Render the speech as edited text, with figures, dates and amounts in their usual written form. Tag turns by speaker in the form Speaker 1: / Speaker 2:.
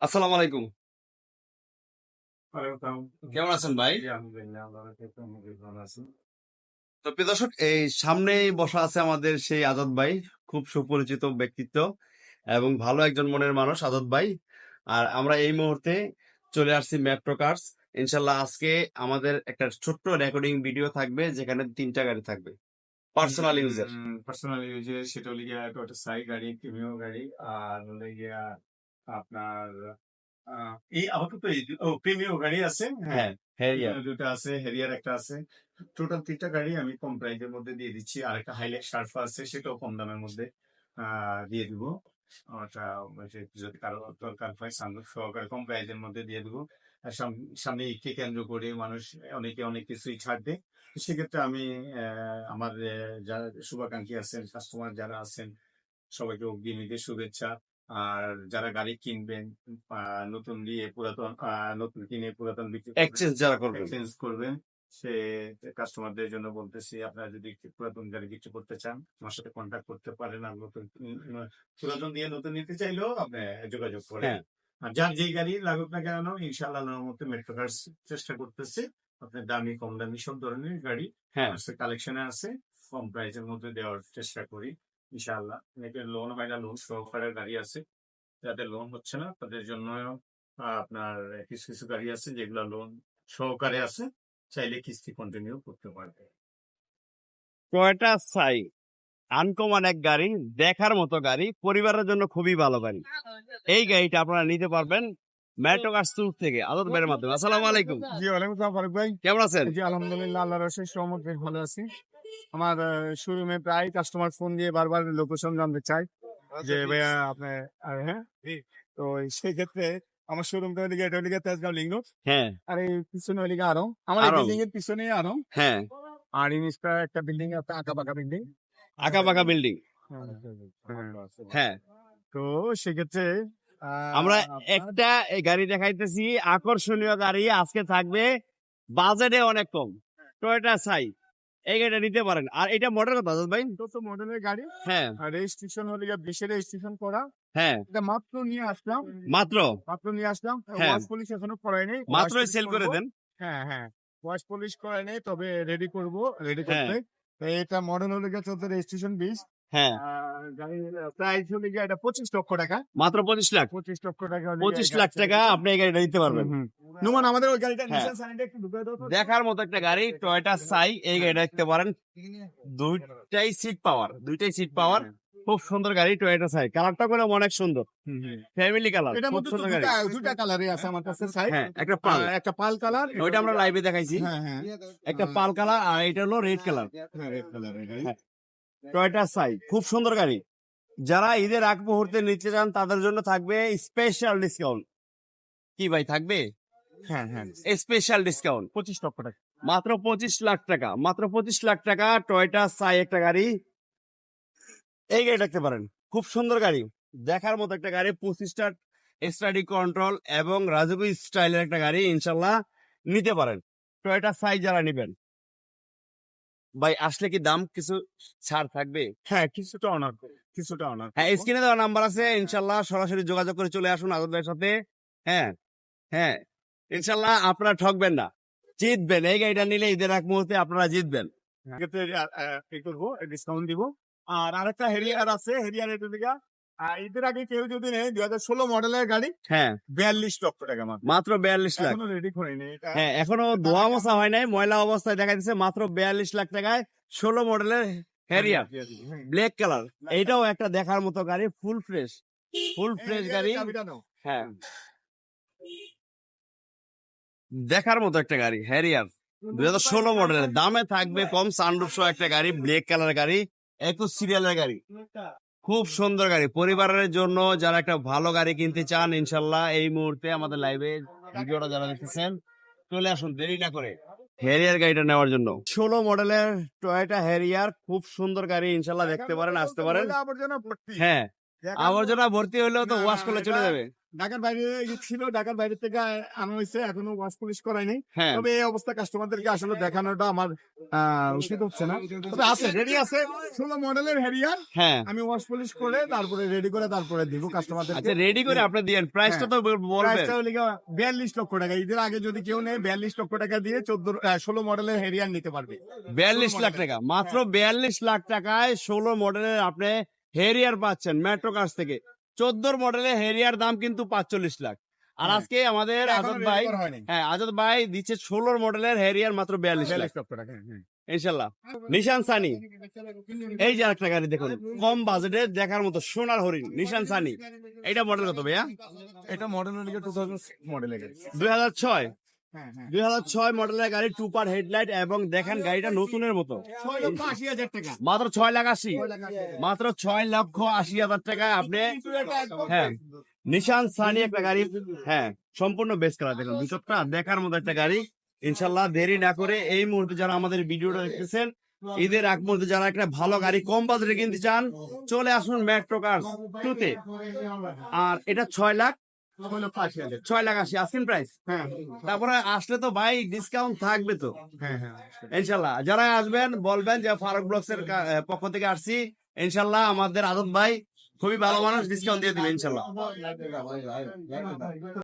Speaker 1: আসসালামু আলাইকুম।
Speaker 2: ওয়ালাইকুম।
Speaker 1: কেমন আছেন ভাই?
Speaker 2: জি, আলহামদুলিল্লাহ আল্লাহর রহমতে আমি বেশ ভালো আছি।
Speaker 1: তো প্রিয় দর্শক, এই সামনেই বসা আছে আমাদের সেই আজাদ ভাই। খুব সুপরিচিত ব্যক্তিত্ব এবং ভালো একজন মনের মানুষ আজাদ ভাই। আর আমরা এই মুহূর্তে চলে আসছি মেট্রো কার্স। ইনশাল্লাহ আজকে আমাদের একটা ছোট্ট রেকর্ডিং ভিডিও থাকবে যেখানে 3টা গাড়ি থাকবে পার্সোনাল ইউজের।
Speaker 2: পার্সোনাল ইউজে সেটা হলো গিয়া একটা সাই গাড়ি, প্রিমিয়াম গাড়ি, আর হলো গিয়া আপনার এই আপাতত প্রিমিয়াম গাড়ি আছে, হ্যাঁ,
Speaker 1: হ্যাঁ, হ্যারিয়ার।
Speaker 2: দুটো আছে, হেরিয়ার একটা আছে। টোটাল 3টা গাড়ি আমি কম প্রাইসের মধ্যে দিয়ে দিচ্ছি। আর একটা হাইলাক্স শার্ফ আছে, সেটাও কম দামের মধ্যে দিয়ে দিব। ওটা যদি কারো দরকার হয় সানরুফ সহকারে কম প্রাইসের মধ্যে দিয়ে দিব। আর সামনে ঈদকে কেন্দ্র করে মানুষ অনেকে অনেক কিছুই ছাড়বে। সেক্ষেত্রে আমি আমার যারা শুভাকাঙ্ক্ষী আছেন, কাস্টমার যারা আছেন, সবাইকে অগ্রিম ঈদের শুভেচ্ছা। আর যারা গাড়ি কিনবেন, নতুন দিয়ে পুরাতন, নতুন কিনে পুরাতন বিক্রি
Speaker 1: এক্সচেঞ্জ যারা করবেন,
Speaker 2: এক্সচেঞ্জ করবেন, সে কাস্টমারদের জন্য বলতেছি, আপনারা যদি একটু পুরাতন গাড়ি বিক্রি করতে চান আমার সাথে কন্ট্যাক্ট করতে পারেন। আর নতুন পুরাতন দিয়ে নতুন নিতে চাইলেও আপনি যোগাযোগ করেন।
Speaker 1: হ্যাঁ,
Speaker 2: আর যার যেই গাড়ি লাগুক না কেন, ইনশাআল্লাহ আল্লাহর মধ্যে মেট্রো কার্স চেষ্টা করতেছে আপনার দামি কম দামি সব ধরনের গাড়ি
Speaker 1: হ্যাঁ।
Speaker 2: কালেকশনে আছে, কম প্রাইসের মধ্যে দেওয়ার চেষ্টা করি ইনশাআল্লাহ। অনেকে লোন হয় না, লোন সহকারে গাড়ি আছে, যাদের লোন হচ্ছে না তাদের জন্য আপনার কিছু কিছু গাড়ি আছে যেগুলো লোন সহকারে আছে, চাইলে কিস্তি কন্টিনিউ করতে পারবে।
Speaker 1: টয়োটা সাই আনকমন এক গাড়ি, দেখার মতো গাড়ি, পরিবারের জন্য খুবই ভালো গাড়ি। এই গাড়িটা আপনারা নিতে পারবেন মেট্রো কার্স থেকে আজাদ ভাইয়ের মাধ্যমে। আসসালামু আলাইকুম।
Speaker 2: জি, ওয়ালাইকুম আসসালাম ফারুক ভাই।
Speaker 1: কেমন আছেন?
Speaker 2: জি, আলহামদুলিল্লাহ আল্লাহর অশেষ রহমত, বেশ ভালো আছি। আমার শোরুমে প্রায় কাস্টমার ফোন দিয়ে বারবার লোকেশন জানতে চায় যে ভাইয়া আপনার, হ্যাঁ, তো সেই ক্ষেত্রে আমার শোরুমটা ওইদিকে, এটা ওইদিকে তেজগাঁও লিঙ্ক রোড,
Speaker 1: হ্যাঁ,
Speaker 2: আর এই পিছনে ওইদিকে আরো আমার এই
Speaker 1: আরং।
Speaker 2: বিল্ডিং এর পিছনে আরো,
Speaker 1: হ্যাঁ,
Speaker 2: আর ইনিশটা একটা বিল্ডিং আছে, আঁকা পাকা বিল্ডিং।
Speaker 1: আঁকা পাকা বিল্ডিং। হ্যাঁ,
Speaker 2: তো সেক্ষেত্রে
Speaker 1: আমরা
Speaker 2: আপনার
Speaker 1: একটা এই গাড়ি দেখাইতেছি, আকর্ষণীয় গাড়ি আজকে থাকবে, বাজেটে অনেক কম। টয়োটা সাই এই গাড়িটা নিতে পারেন। আর এটা মডেল কত আজাদ ভাই?
Speaker 2: তো মডেলের গাড়ি,
Speaker 1: হ্যাঁ,
Speaker 2: আর রেজিস্ট্রেশন হলে গিয়ে 20 রেজিস্ট্রেশন করা।
Speaker 1: হ্যাঁ,
Speaker 2: এটা মাত্র নিয়ে আসলাম,
Speaker 1: মাত্র
Speaker 2: মাত্র নিয়ে আসলাম।
Speaker 1: হ্যাঁ,
Speaker 2: ওয়াশ পলিশ এখনো করাই নেই, ওয়াশ
Speaker 1: মাত্রই
Speaker 2: পলিশ
Speaker 1: সেল করে
Speaker 2: করবো।
Speaker 1: দেন।
Speaker 2: হ্যাঁ, হ্যাঁ, ওয়াশ পলিশ করাই নেই, তবে রেডি করব, রেডি
Speaker 1: হ্যাঁ,
Speaker 2: করতে। তো এটা মডেল হলে গিয়ে 14 রেজিস্ট্রেশন 20।
Speaker 1: হ্যাঁ,
Speaker 2: গাড়ির প্রাইস হলে গিয়ে এটা 25 লক্ষ টাকা।
Speaker 1: মাত্র 25 লাখ।
Speaker 2: 25 লক্ষ টাকা হলে গিয়ে
Speaker 1: 25
Speaker 2: এই
Speaker 1: লাখ
Speaker 2: গাড়ি
Speaker 1: টাকা
Speaker 2: ছেড়ে দিবো।
Speaker 1: আপনি এই গাড়িটা নিতে পারবেন।
Speaker 2: নুমান, আমাদের ওই গাড়িটা
Speaker 1: হ্যাঁ,
Speaker 2: নিশান সানিটা একটু ঢুকে দাও তো।
Speaker 1: দেখার মতো একটা গাড়ি টয়োটা সাই, এই গাড়িটা দেখতে পারেন। দুইটাই সিট পাওয়ার, খুব সুন্দর গাড়ি টয়োটা সাই। কালারটা করে অনেক সুন্দর, ফ্যামিলি কালার,
Speaker 2: এটার
Speaker 1: খুব
Speaker 2: মধ্যে তো
Speaker 1: সুন্দর গাড়ি।
Speaker 2: দুটা কালারই আছে আমার কাছে, সাইড
Speaker 1: হ্যাঁ, একটা পাল,
Speaker 2: একটা পাল কালার,
Speaker 1: ওইটা আমরা লাইভে দেখাইছি।
Speaker 2: হ্যাঁ, হ্যাঁ,
Speaker 1: একটা পাল কালার আর এটা হলো রেড কালার।
Speaker 2: হ্যাঁ, রেড কালারের গাড়ি।
Speaker 1: হ্যাঁ, টয়োটা সাই খুব সুন্দর গাড়ি। যারা ঈদের আগ মুহূর্তে নিতে চান তাদের জন্য থাকবে স্পেশাল ডিসকাউন্ট। কি ভাই থাকবে?
Speaker 2: হ্যাঁ, হ্যাঁ,
Speaker 1: স্পেশাল ডিসকাউন্ট
Speaker 2: 25 লক্ষ টাকা।
Speaker 1: মাত্র 25 লাখ টাকা। মাত্র 25 লাখ টাকা টয়োটা সাই একটা গাড়ি, এই গাড়ি দেখতে পারেন। খুব সুন্দর গাড়ি, দেখার মতো একটা গাড়ি। 25টা স্টাডি কন্ট্রোল এবং রাজুকি স্টাইলের একটা গাড়ি, ইনশাল্লাহ নিতে পারেন। টয়োটা সাই যারা নিবেন ভাই, আসলে কি দাম কিছু ছাড় থাকবে?
Speaker 2: হ্যাঁ, কিছুটা অনার করবো, কিছুটা অনার
Speaker 1: হ্যাঁ,
Speaker 2: করবো।
Speaker 1: স্ক্রিনে দেওয়া নাম্বার আছে, ইনশাল্লাহ সরাসরি যোগাযোগ করে চলে আসুন আজাদ ভাইয়ের সাথে। হ্যাঁ, হ্যাঁ, ইনশাল্লাহ আপনারা ঠকবেন না, জিতবেন। এই গাড়িটা নিলে ঈদের এক মুহূর্তে আপনারা জিতবেন।
Speaker 2: সেক্ষেত্রে কি করবো, ডিসকাউন্ট দিব। আর আরেকটা হেরিয়ার আছে, হেরিয়ার এটা দিকে ঈদের আগে কেউ যদি নেই, 2016 মডেলের গাড়ি,
Speaker 1: হ্যাঁ,
Speaker 2: 42 লক্ষ টাকা মাত্র।
Speaker 1: মাত্র 42 লাখ।
Speaker 2: এখনো রেডি করিনি এটা।
Speaker 1: হ্যাঁ, এখনো ধোয়া মোছা হয় নাই, ময়লা অবস্থায় দেখা দিচ্ছে। মাত্র 42 লাখ টাকায় 16 মডেলের হ্যারিয়ার ব্ল্যাক কালার। এইটাও একটা দেখার মতো গাড়ি, ফুল ফ্রেশ, ফুল ফ্রেশ গাড়ি। হ্যাঁ, দেখার মতো একটা গাড়ি হ্যারিয়ার 2016 মডেলের, দামে থাকবে কম, সানরুফ সহ একটা গাড়ি, ব্ল্যাক কালার গাড়ি, 21 সিরিয়ালের গাড়ি, খুব সুন্দর গাড়ি। পরিবারের জন্য যারা একটা ভালো গাড়ি কিনতে চান, ইনশাল্লাহ এই মুহূর্তে আমাদের লাইভে ভিডিওটা যারা দেখতেছেন চলে আসুন দেরি না করে হ্যারিয়ার গাড়িটা নেওয়ার জন্য। 16 মডেলের টয়োটা হ্যারিয়ার, খুব সুন্দর গাড়ি, ইনশাল্লাহ দেখতে পারেন, আসতে পারেন।
Speaker 2: আবর্জনা ভর্তি।
Speaker 1: হ্যাঁ, আবর্জনা ভর্তি হলেও তো ওয়াশ করলে চলে যাবে।
Speaker 3: ঢাকার বাইরে ছিল, ঢাকার বাইরে থেকে আনা হয়েছে, এখনো ওয়াশ পলিশ করাই নাই।
Speaker 1: হ্যাঁ
Speaker 3: তবে এই অবস্থা কাস্টমারদেরকে আসলে দেখানোটা আমার উচিত হচ্ছে না। তবে আছে, রেডি আছে 16 মডেলের হ্যারিয়ার।
Speaker 1: হ্যাঁ
Speaker 3: আমি ওয়াশ পলিশ করে তারপরে রেডি করে তারপরে দিব কাস্টমারদেরকে।
Speaker 1: আচ্ছা রেডি করে আপনি দিয়েন, প্রাইসটা তো বলবেন।
Speaker 3: প্রাইসটা হলো 42 লক্ষ টাকা। ঈদের আগে যদি কেউ নেয় 42 লক্ষ টাকা দিয়ে 16 মডেলের হ্যারিয়ার নিতে পারবে।
Speaker 1: 42 লাখ টাকা, মাত্র 42 লাখ টাকায় 16 মডেলের আপনি হেরিয়ার পাচ্ছেন মেট্রো কার্স থেকে। 14 মডেলের হেরিয়ার দাম কিন্তু 45 লাখ। আর
Speaker 3: হ্যাঁ।
Speaker 1: আজকে আমাদের
Speaker 3: এখনো
Speaker 1: আজাদ
Speaker 3: ready
Speaker 1: ভাই,
Speaker 3: করা হয়নি।
Speaker 1: হ্যাঁ আজাদ ভাই দিচ্ছে 16 মডেলের হেরিয়ার মাত্র 42 লাখ
Speaker 3: 42 লক্ষ টাকা। হ্যাঁ।
Speaker 1: ইনশাল্লাহ। নিশান সানি, এই যে একটা গাড়ি দেখুন, কম বাজেটে দেখার মতো সোনার হরিণ নিশান সানি। এইটা মডেল কত ভাইয়া?
Speaker 3: এটা মডেল হলো 2006 মডেলের গাড়ি।
Speaker 1: 2006
Speaker 3: হ্যাঁ হ্যাঁ।
Speaker 1: 2006 মডেলের গাড়ি, টু পার হেডলাইট, এবং দেখেন গাড়িটা নতুনের মতো।
Speaker 3: 6,80,000 টাকা।
Speaker 1: মাত্র 6,80,000, মাত্র 6,80,000 টাকায় আপনি, হ্যাঁ নিশান সানি একটা গাড়ি, হ্যাঁ সম্পূর্ণ বেস করা। দেখুন দুচকটা দেখার মতো একটা গাড়ি। ইনশাল্লাহ দেরি না করে এই মুহূর্তে যারা আমাদের ভিডিওটা দেখতেছেন, ঈদের আগ মুহূর্তে যারা একটা ভালো গাড়ি কম বাজেটে কিনতে চান, চলে আসুন মেট্রো কার্স 2 তে। আর এটা 6,80,000 আস্কিং প্রাইস।
Speaker 3: হ্যাঁ
Speaker 1: তারপরে আসলে তো ভাই ডিসকাউন্ট থাকবে তো
Speaker 3: হ্যাঁ হ্যাঁ।
Speaker 1: ইনশাল্লাহ। যারা আসবেন বলবেন যে ফারুক ব্লগস এর পক্ষ থেকে আসছি, ইনশাল্লাহ আমাদের আদত ভাই খুবই ভালো মানুষ, ডিসকাউন্ট দিয়ে দিবে ইনশাল্লাহ।